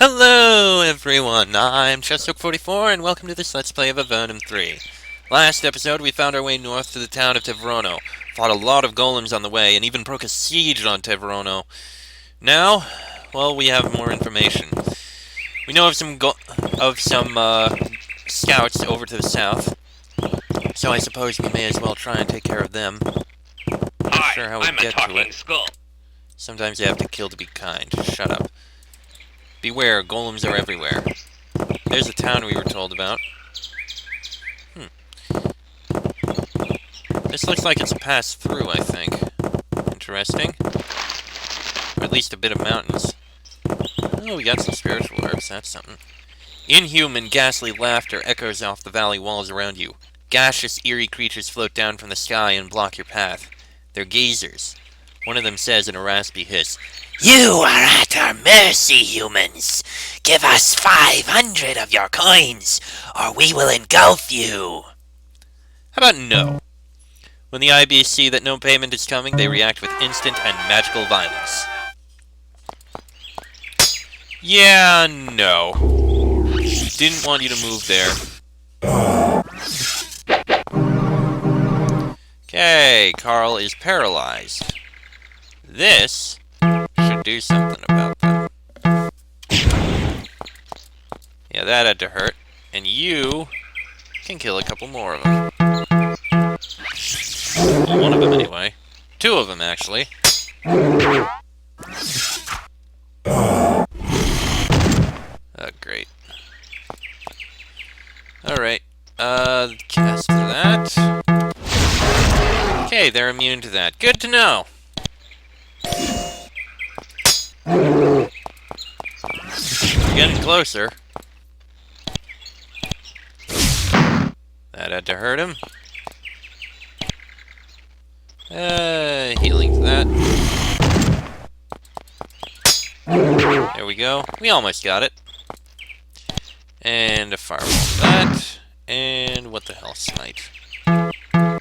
Hello everyone, I'm Chestoke44 and welcome to this Let's Play of Avernum 3. Last episode we found our way north to the town of Tevrono, fought a lot of golems on the way, and even broke a siege on Tevrono. Now, well, we have more information. We know of some scouts over to the south, so I suppose we may as well try and take care of them. Not sure how we get to it. Skull. Sometimes you have to kill to be kind. Shut up. Beware, golems are everywhere. There's a town we were told about. This looks like it's a pass through, I think. Interesting. Or at least a bit of mountains. Oh, we got some spiritual herbs, that's something. Inhuman, ghastly laughter echoes off the valley walls around you. Gaseous, eerie creatures float down from the sky and block your path. They're gazers. One of them says in a raspy hiss, "You are at our mercy, humans. Give us 500 of your coins, or we will engulf you." How about no? When the IB see that no payment is coming, they react with instant and magical violence. Yeah, no. Didn't want you to move there. Okay, Carl is paralyzed. This should do something about them. Yeah, that had to hurt. And you can kill a couple more of them. Well, one of them anyway. Two of them, actually. Oh, great. Alright. Cast that. Okay, they're immune to that. Good to know. We're getting closer. That had to hurt him. Healing to that. There we go. We almost got it. And a fireball to that. And what the hell, smite. It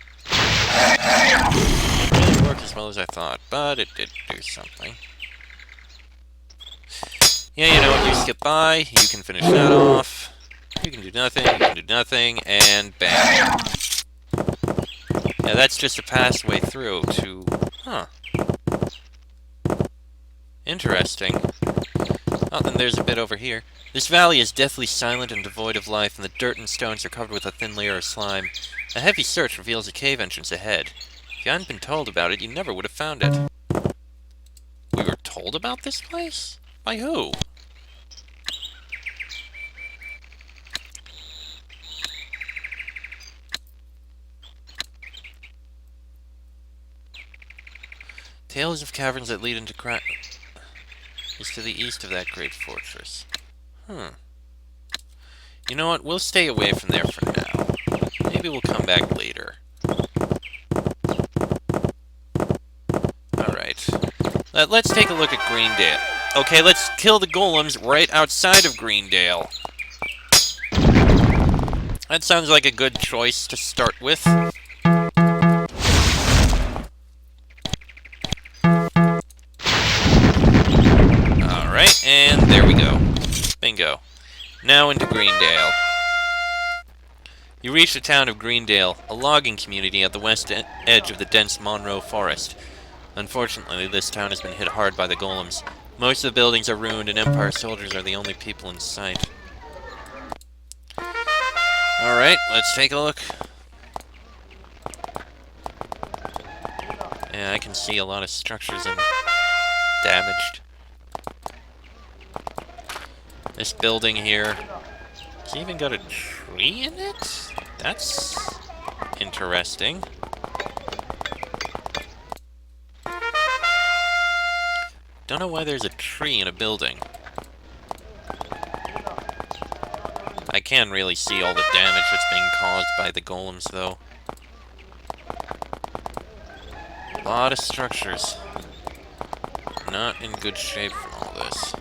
didn't work as well as I thought, but it did do something. Yeah, you know what, you skip by, you can finish that off. You can do nothing, and bam. Yeah, that's just a pathway through to... Huh. Interesting. Oh, then there's a bit over here. This valley is deathly silent and devoid of life, and the dirt and stones are covered with a thin layer of slime. A heavy search reveals a cave entrance ahead. If you hadn't been told about it, you never would have found it. We were told about this place? By who? Tales of caverns that lead into is to the east of that great fortress. You know what? We'll stay away from there for now. Maybe we'll come back later. Alright. Let's take a look at Greendale. Okay, let's kill the golems right outside of Greendale. That sounds like a good choice to start with. Alright, and there we go. Bingo. Now into Greendale. You reach the town of Greendale, a logging community at the west edge of the dense Monroe Forest. Unfortunately, this town has been hit hard by the golems. Most of the buildings are ruined, and Empire soldiers are the only people in sight. Alright, let's take a look. Yeah, I can see a lot of structures and damaged. This building here, it's even got a tree in it? That's interesting. Don't know why there's a tree in a building. I can't really see all the damage that's being caused by the golems, though. A lot of structures. Not in good shape from all this.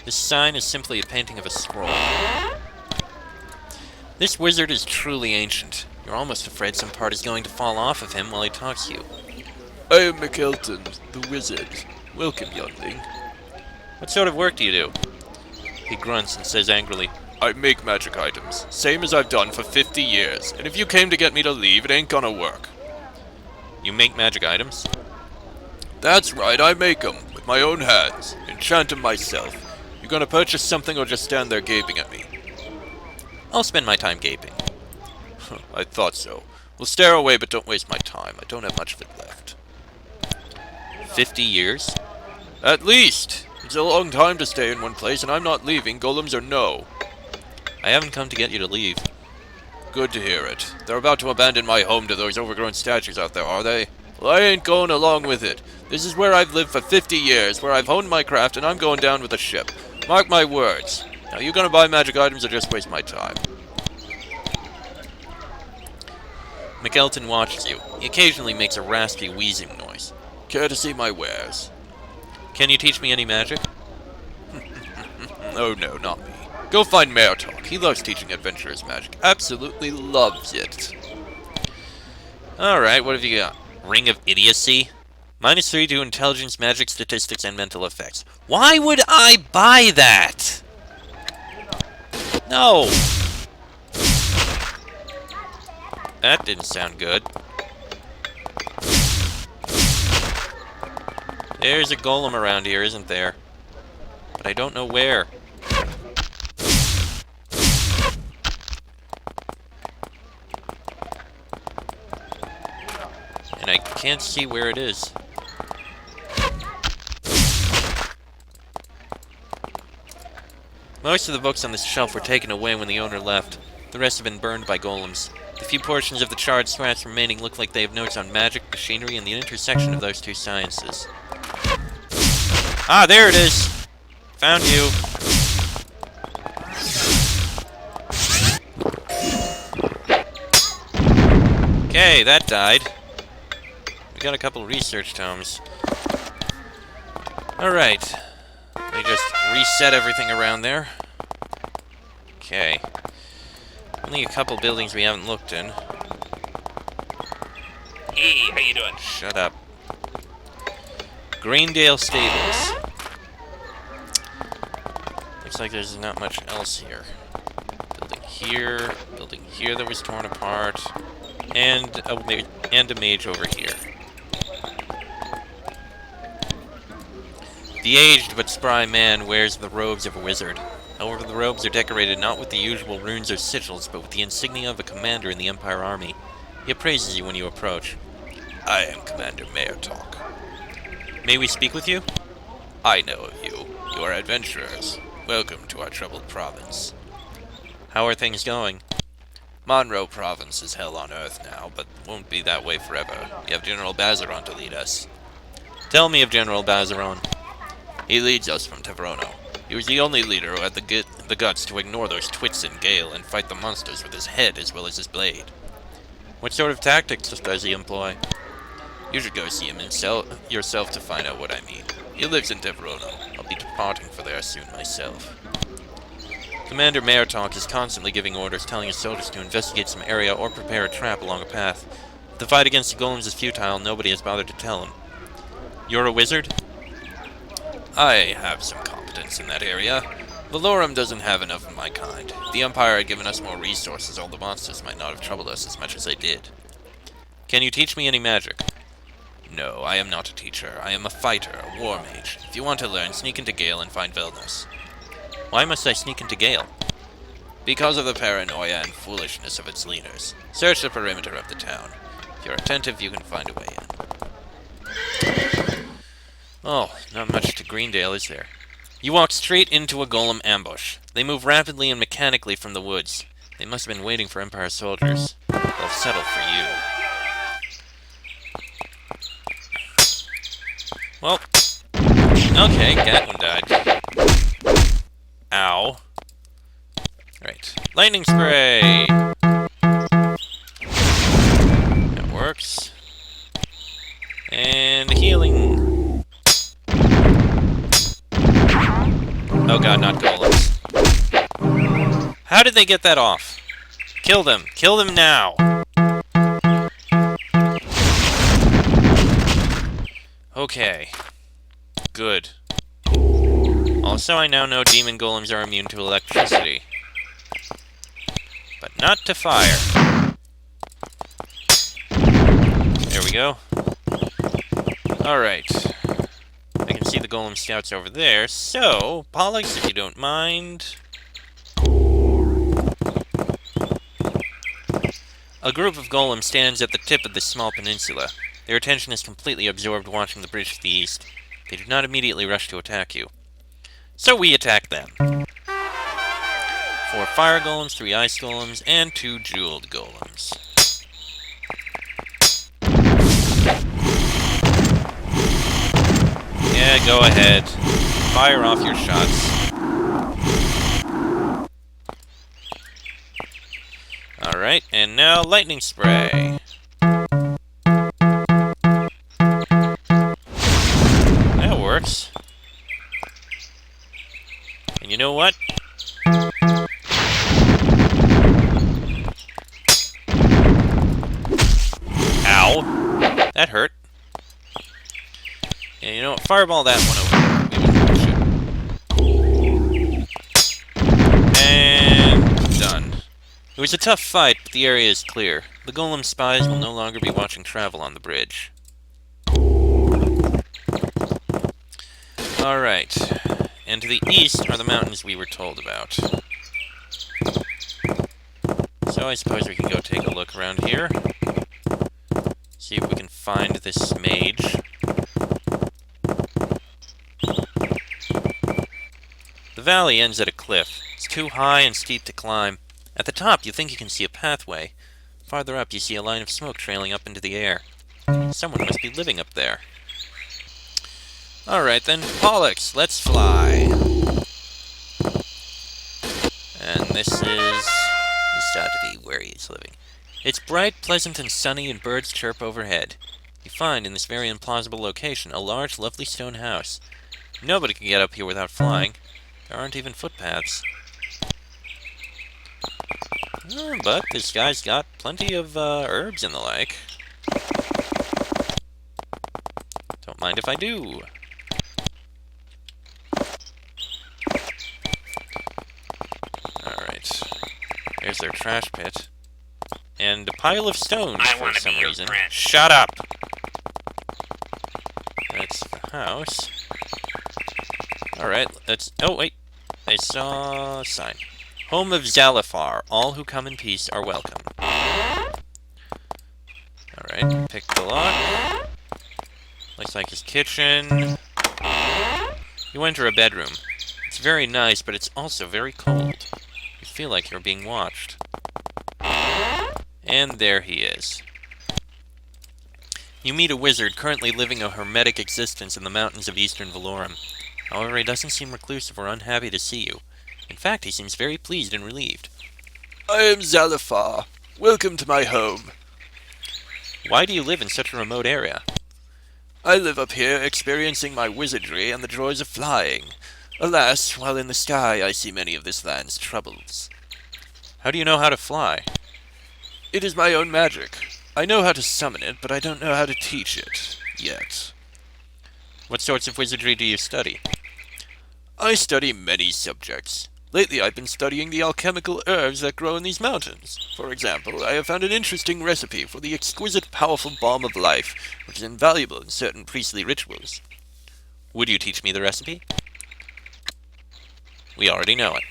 This sign is simply a painting of a scroll. This wizard is truly ancient. You're almost afraid some part is going to fall off of him while he talks to you. I am McElton, the wizard. Welcome, youngling. What sort of work do you do? He grunts and says angrily, I make magic items, same as I've done for 50 years, and if you came to get me to leave, it ain't gonna work. You make magic items? That's right, I make 'em, with my own hands, enchant 'em myself. You gonna purchase something or just stand there gaping at me? I'll spend my time gaping. I thought so. Well, stare away, but don't waste my time. I don't have much of it left. 50 years? At least! It's a long time to stay in one place, and I'm not leaving, golems or no. I haven't come to get you to leave. Good to hear it. They're about to abandon my home to those overgrown statues out there, are they? Well, I ain't going along with it. This is where I've lived for 50 years, where I've honed my craft, and I'm going down with a ship. Mark my words. Now, you gonna buy magic items or just waste my time? McElton watches you. He occasionally makes a raspy, wheezing noise. Care to see my wares? Can you teach me any magic? Oh no, not me. Go find Mayor Talk. He loves teaching adventurers magic. Absolutely loves it. Alright, what have you got? Ring of Idiocy? -3 to intelligence, magic, statistics, and mental effects. Why would I buy that? No! That didn't sound good. There's a golem around here, isn't there? But I don't know where. And I can't see where it is. Most of the books on this shelf were taken away when the owner left. The rest have been burned by golems. The few portions of the charred scraps remaining look like they have notes on magic, machinery, and the intersection of those two sciences. Ah, there it is! Found you. Okay, that died. We got a couple research tomes. Alright. Let me just reset everything around there. Okay. Only a couple buildings we haven't looked in. Hey, how you doing? Shut up. Greendale Stables. Looks like there's not much else here. Building here that was torn apart, and a mage over here. The aged but spry man wears the robes of a wizard. However, the robes are decorated not with the usual runes or sigils, but with the insignia of a commander in the Empire Army. He appraises you when you approach. I am Commander Mayor Talk. May we speak with you? I know of you. You are adventurers. Welcome to our troubled province. How are things going? Monroe Province is hell on earth now, but won't be that way forever. We have General Bazaron to lead us. Tell me of General Bazaron. He leads us from Avernum. He was the only leader who had the guts to ignore those twits in Gale and fight the monsters with his head as well as his blade. What sort of tactics does he employ? You should go see him yourself to find out what I mean. He lives in Avernum. I'll be departing for there soon myself. Commander Mayor Talk is constantly giving orders telling his soldiers to investigate some area or prepare a trap along a path. If the fight against the golems is futile, nobody has bothered to tell him. You're a wizard? I have some competence in that area. Valorum doesn't have enough of my kind. If the Empire had given us more resources, all the monsters might not have troubled us as much as they did. Can you teach me any magic? No, I am not a teacher. I am a fighter, a war mage. If you want to learn, sneak into Gale and find Velnus. Why must I sneak into Gale? Because of the paranoia and foolishness of its leaders. Search the perimeter of the town. If you're attentive, you can find a way in. Oh, not much to Greendale, is there? You walk straight into a golem ambush. They move rapidly and mechanically from the woods. They must have been waiting for Empire soldiers. They'll settle for you. Well, okay, that one died. Ow. Right. Lightning spray! That works. And healing. Oh god, not golems. How did they get that off? Kill them. Kill them now. Okay. Good. Also, I now know demon golems are immune to electricity. But not to fire. There we go. Alright. I can see the golem scouts over there, so, Pollux, if you don't mind... A group of golems stands at the tip of this small peninsula. Their attention is completely absorbed watching the bridge to the east. They do not immediately rush to attack you. So we attack them. 4 fire golems, 3 ice golems, and 2 jeweled golems. Yeah, go ahead. Fire off your shots. Alright, and now lightning spray. That works. And you know what? Ow. That hurt. And you know what? Fireball that one over there. And done. It was a tough fight, but the area is clear. The golem spies will no longer be watching travel on the bridge. Alright. And to the east are the mountains we were told about. So I suppose we can go take a look around here. See if we can find this mage. The valley ends at a cliff. It's too high and steep to climb. At the top, you think you can see a pathway. Farther up, you see a line of smoke trailing up into the air. Someone must be living up there. Alright then, Pollux, let's fly. And this ought to be where he's living. It's bright, pleasant, and sunny, and birds chirp overhead. You find, in this very implausible location, a large, lovely stone house. Nobody can get up here without flying. There aren't even footpaths. But this guy's got plenty of herbs and the like. Don't mind if I do. Alright. There's their trash pit. And a pile of stones for some reason. Shut up! That's the house. Alright, let's... Oh, wait. I saw a sign. Home of Zalifar. All who come in peace are welcome. Alright, pick the lock. Looks like his kitchen. You enter a bedroom. It's very nice, but it's also very cold. You feel like you're being watched. And there he is. You meet a wizard currently living a hermetic existence in the mountains of eastern Valorum. However, he doesn't seem reclusive or unhappy to see you. In fact, he seems very pleased and relieved. I am Zalifar. Welcome to my home. Why do you live in such a remote area? I live up here experiencing my wizardry and the joys of flying. Alas, while in the sky I see many of this land's troubles. How do you know how to fly? It is my own magic. I know how to summon it, but I don't know how to teach it. Yet. What sorts of wizardry do you study? I study many subjects. Lately I've been studying the alchemical herbs that grow in these mountains. For example, I have found an interesting recipe for the exquisite powerful balm of life, which is invaluable in certain priestly rituals. Would you teach me the recipe? We already know it.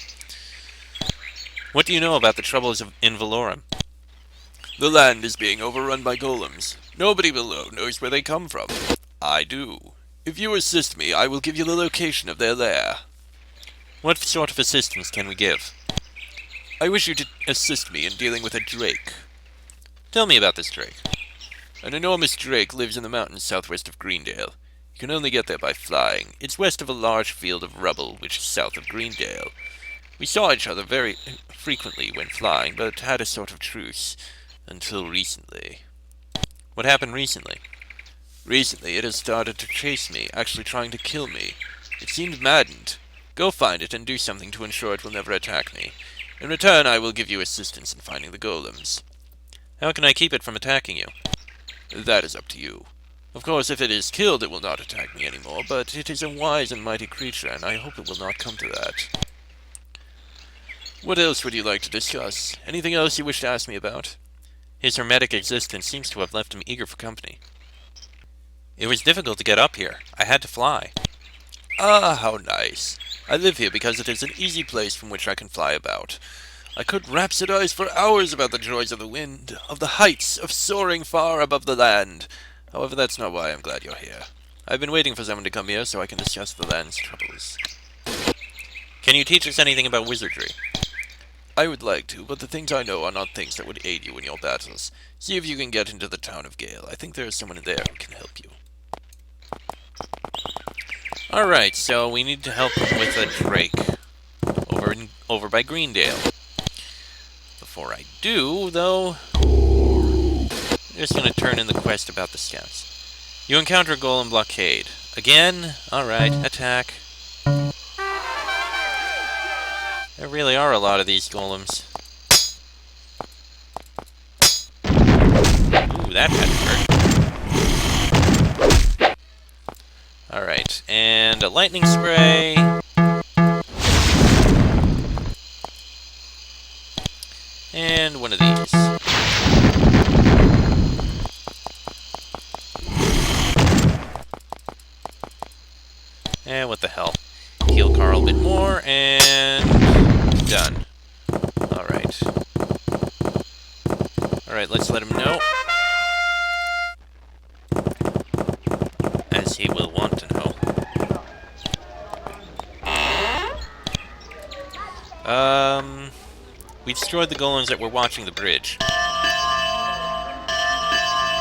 What do you know about the troubles in Valorum? The land is being overrun by golems. Nobody below knows where they come from. I do. If you assist me, I will give you the location of their lair. What sort of assistance can we give? I wish you to assist me in dealing with a drake. Tell me about this drake. An enormous drake lives in the mountains southwest of Greendale. You can only get there by flying. It's west of a large field of rubble, which is south of Greendale. We saw each other very frequently when flying, but had a sort of truce. Until recently. What happened recently? Recently it has started to chase me, actually trying to kill me. It seemed maddened. Go find it and do something to ensure it will never attack me. In return, I will give you assistance in finding the golems. How can I keep it from attacking you? That is up to you. Of course, if it is killed, it will not attack me anymore, but it is a wise and mighty creature, and I hope it will not come to that. What else would you like to discuss? Anything else you wish to ask me about? His hermetic existence seems to have left him eager for company. It was difficult to get up here. I had to fly. Ah, how nice. I live here because it is an easy place from which I can fly about. I could rhapsodize for hours about the joys of the wind, of the heights, of soaring far above the land. However, that's not why I'm glad you're here. I've been waiting for someone to come here so I can discuss the land's troubles. Can you teach us anything about wizardry? I would like to, but the things I know are not things that would aid you in your battles. See if you can get into the town of Gale. I think there is someone there who can help you. Alright, so we need to help him with a drake. Over by Greendale. Before I do, though, I'm just going to turn in the quest about the scouts. You encounter a golem blockade. Again? Alright, attack. There really are a lot of these golems. Ooh, that had to hurt. Alright, and a lightning spray. And one of these. And what the hell. Heal Carl a bit more, and done. Alright. Alright, let's let him know. As he will want to know. We destroyed the golems that were watching the bridge.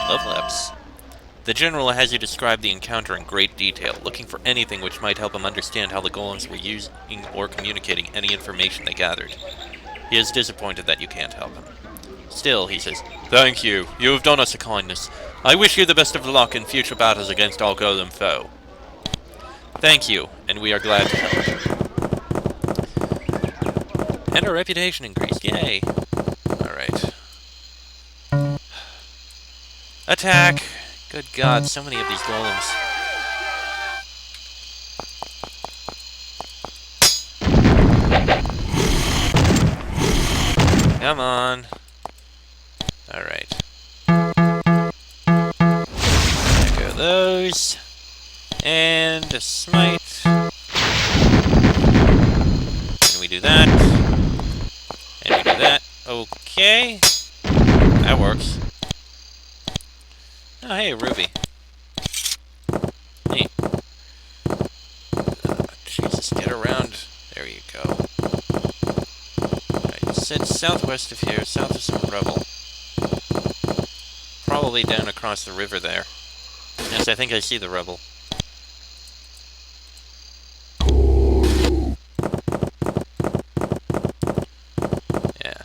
Love Labs. The General has you describe the encounter in great detail, looking for anything which might help him understand how the golems were using or communicating any information they gathered. He is disappointed that you can't help him. Still, he says, "Thank you. You have done us a kindness. I wish you the best of luck in future battles against our golem foe." Thank you, and we are glad to help. And our reputation increased. Yay. Alright. Attack! Good God, so many of these golems. Come on. Alright. There go those. And a smite. And we do that. And we do that. Okay. That works. Oh, hey, Ruby. Neat. Jesus, get around. There you go. Right, it said southwest of here, south of some rubble. Probably down across the river there. Yes, I think I see the rubble. Yeah.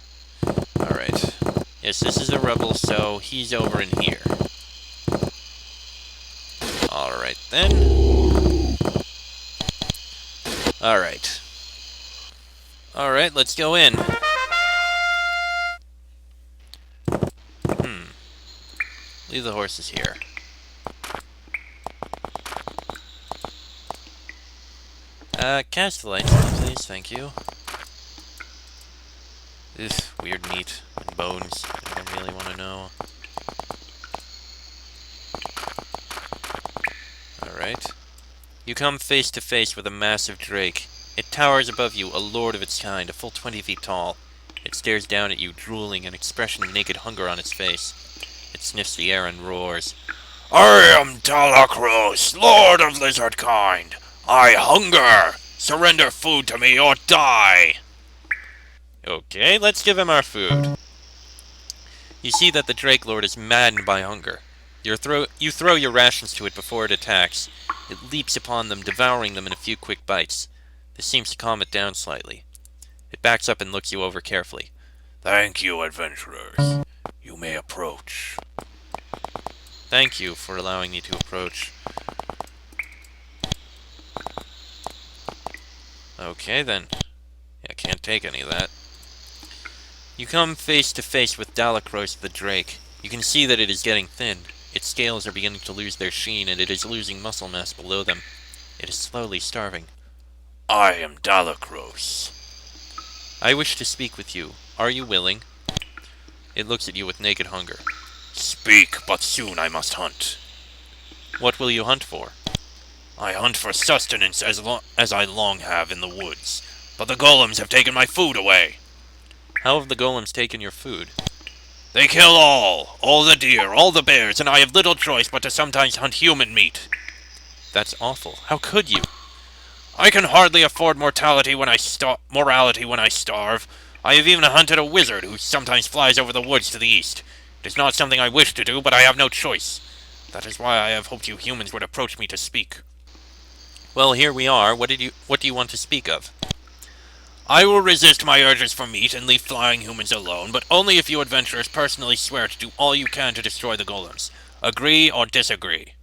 Alright. Yes, this is the rubble, so he's over in here. Alright then. Alright. Alright, let's go in. Leave the horses here. Cast the lights on, please, thank you. Ugh, weird meat and bones. I don't really want to know. Alright. You come face to face with a massive drake. It towers above you, a lord of its kind, a full 20 feet tall. It stares down at you, drooling, an expression of naked hunger on its face. It sniffs the air and roars. I am Dalakros, Lord of Lizard Kind. I hunger. Surrender food to me or die. Okay, let's give him our food. You see that the Drake Lord is maddened by hunger. You throw your rations to it before it attacks. It leaps upon them, devouring them in a few quick bites. This seems to calm it down slightly. It backs up and looks you over carefully. Thank you, adventurers. You may approach. Thank you for allowing me to approach. Okay, then. I can't take any of that. You come face to face with Dalakros the Drake. You can see that it is getting thin. Its scales are beginning to lose their sheen, and it is losing muscle mass below them. It is slowly starving. I am Dalacros. I wish to speak with you. Are you willing? It looks at you with naked hunger. Speak, but soon I must hunt. What will you hunt for? I hunt for sustenance as I long have in the woods, but the golems have taken my food away. How have the golems taken your food? They kill all the deer, all the bears, and I have little choice but to sometimes hunt human meat. That's awful. How could you? I can hardly afford morality when I starve. I have even hunted a wizard who sometimes flies over the woods to the east. It is not something I wish to do, but I have no choice. That is why I have hoped you humans would approach me to speak. Well, here we are. What do you want to speak of? I will resist my urges for meat and leave flying humans alone, but only if you adventurers personally swear to do all you can to destroy the golems. Agree or disagree?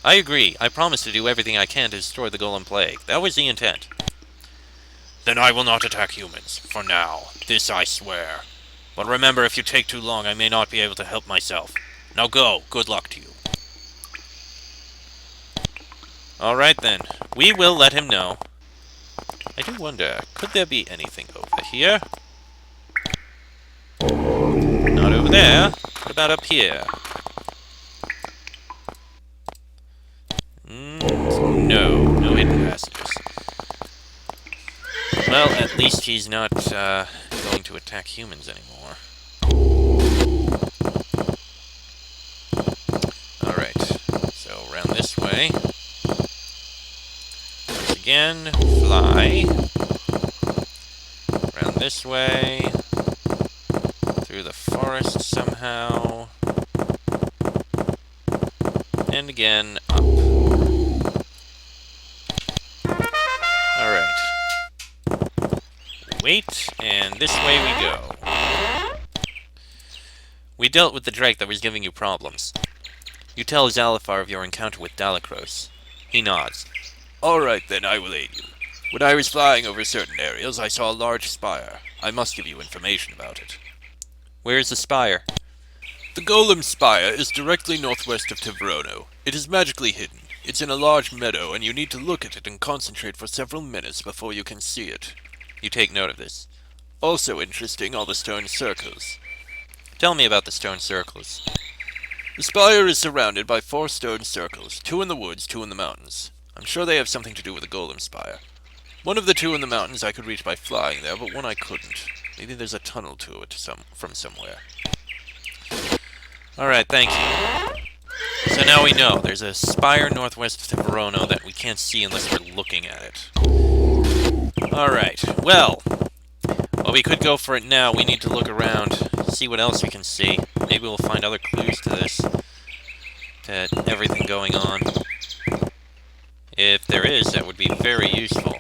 I agree. I promise to do everything I can to destroy the golem plague. That was the intent. Then I will not attack humans, for now. This I swear. But remember, if you take too long, I may not be able to help myself. Now go. Good luck to you. Alright then. We will let him know. I do wonder, could there be anything over here? Not over there. What about up here? No hidden passages. Well, at least he's not going to attack humans anymore. Alright, so around this way. Once again, fly. Around this way. Through the forest somehow. And again, up. Alright. Wait, and this way we go. We dealt with the drake that was giving you problems. You tell Zalifar of your encounter with Dalacros. He nods. Alright then, I will aid you. When I was flying over certain areas, I saw a large spire. I must give you information about it. Where's the spire? The golem spire is directly northwest of Avernum. It is magically hidden. It's in a large meadow, and you need to look at it and concentrate for several minutes before you can see it. You take note of this. Also interesting are the stone circles. Tell me about the stone circles. The spire is surrounded by 4 stone circles, 2 in the woods, 2 in the mountains. I'm sure they have something to do with the golem spire. One of the 2 in the mountains I could reach by flying there, but one I couldn't. Maybe there's a tunnel to it from somewhere. Alright, thank you. So now we know. There's a spire northwest of Avernum that we can't see unless we're looking at it. Alright, well, we could go for it now. We need to look around, see what else we can see. Maybe we'll find other clues to this, to everything going on. If there is, that would be very useful.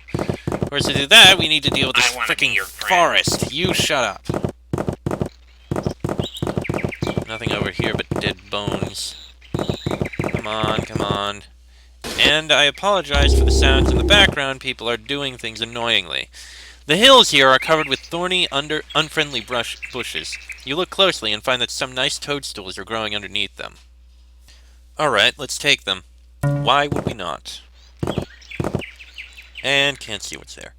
Of course, to do that, we need to deal with this freaking forest. You shut up. Nothing over here but dead bones. Come on, come on. And I apologize for the sounds in the background. People are doing things annoyingly. The hills here are covered with thorny, unfriendly bushes. You look closely and find that some nice toadstools are growing underneath them. Alright, let's take them. Why would we not? And can't see what's there.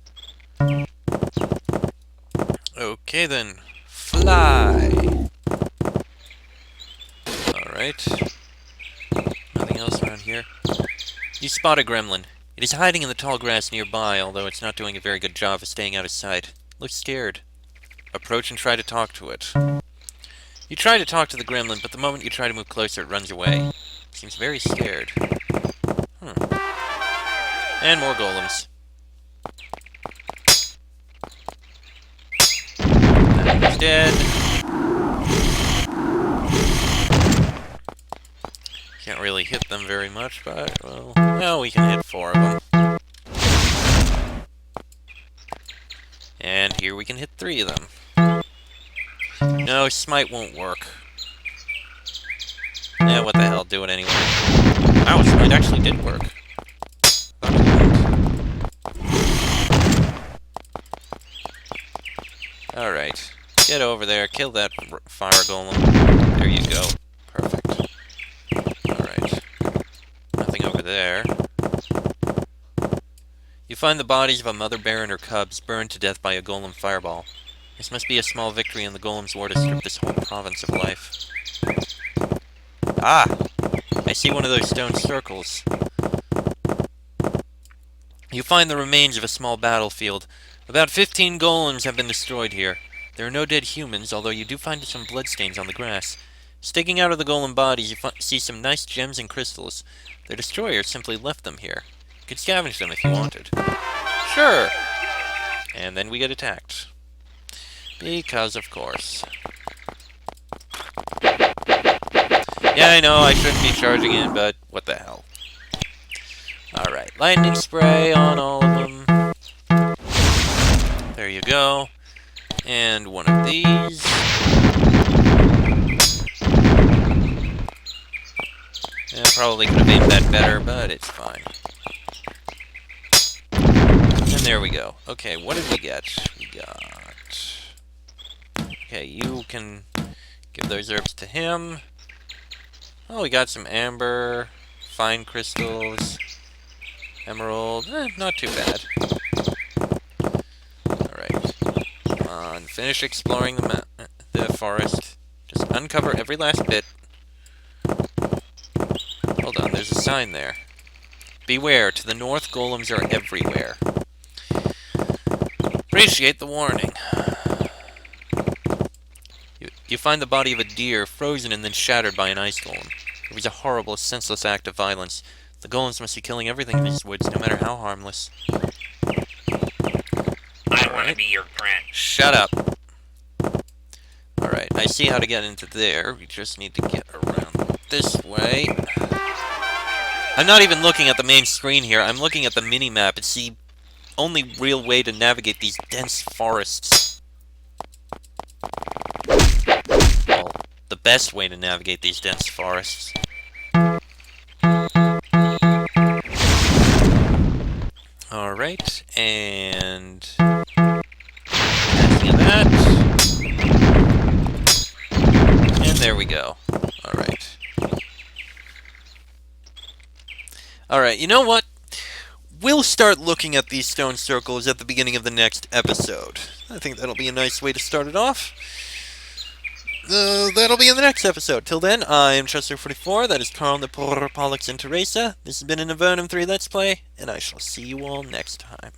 Okay then. Fly! Alright. Nothing else around here. You spot a gremlin. It is hiding in the tall grass nearby, although it's not doing a very good job of staying out of sight. Looks scared. Approach and try to talk to it. You try to talk to the gremlin, but the moment you try to move closer, it runs away. Seems very scared. And more golems. That one's dead. Can't really hit them very much, but, well, now we can hit 4 of them. And here we can hit 3 of them. No, smite won't work. Yeah, what the hell, do it anyway. Wow, smite actually did work. Alright, get over there, kill that fire golem. There you go. Perfect. find the bodies of a mother bear and her cubs burned to death by a golem fireball. This must be a small victory in the golem's war to strip this whole province of life. Ah! I see one of those stone circles. You find the remains of a small battlefield. About 15 golems have been destroyed here. There are no dead humans, although you do find some bloodstains on the grass. Sticking out of the golem bodies, you see some nice gems and crystals. The destroyer simply left them here. You could scavenge them if you wanted. Sure! And then we get attacked. Because, of course. Yeah, I know, I shouldn't be charging in, but what the hell. Alright, lightning spray on all of them. There you go. And one of these. Yeah, probably could have aimed that better, but it's fine. And there we go. Okay, what did we get? We got... Okay, you can give those herbs to him. Oh, we got some amber, fine crystals, emerald. Not too bad. Alright. Come on, finish exploring the forest. Just uncover every last bit. Hold on, there's a sign there. Beware, to the north, golems are everywhere. Appreciate the warning. You find the body of a deer, frozen and then shattered by an ice golem. It was a horrible, senseless act of violence. The golems must be killing everything in these woods, no matter how harmless. I want to be your friend. Shut up. Alright, I see how to get into there. We just need to get around this way. I'm not even looking at the main screen here. I'm looking at the mini-map. It's the only real way to navigate these dense forests. Well, the best way to navigate these dense forests. Alright, and... that. And there we go. Alright. Alright, you know what? We'll start looking at these stone circles at the beginning of the next episode. I think that'll be a nice way to start it off. That'll be in the next episode. Till then, I am Chester44, that is Carl, the Pollux, and Teresa. This has been an Avernum 3 Let's Play, and I shall see you all next time.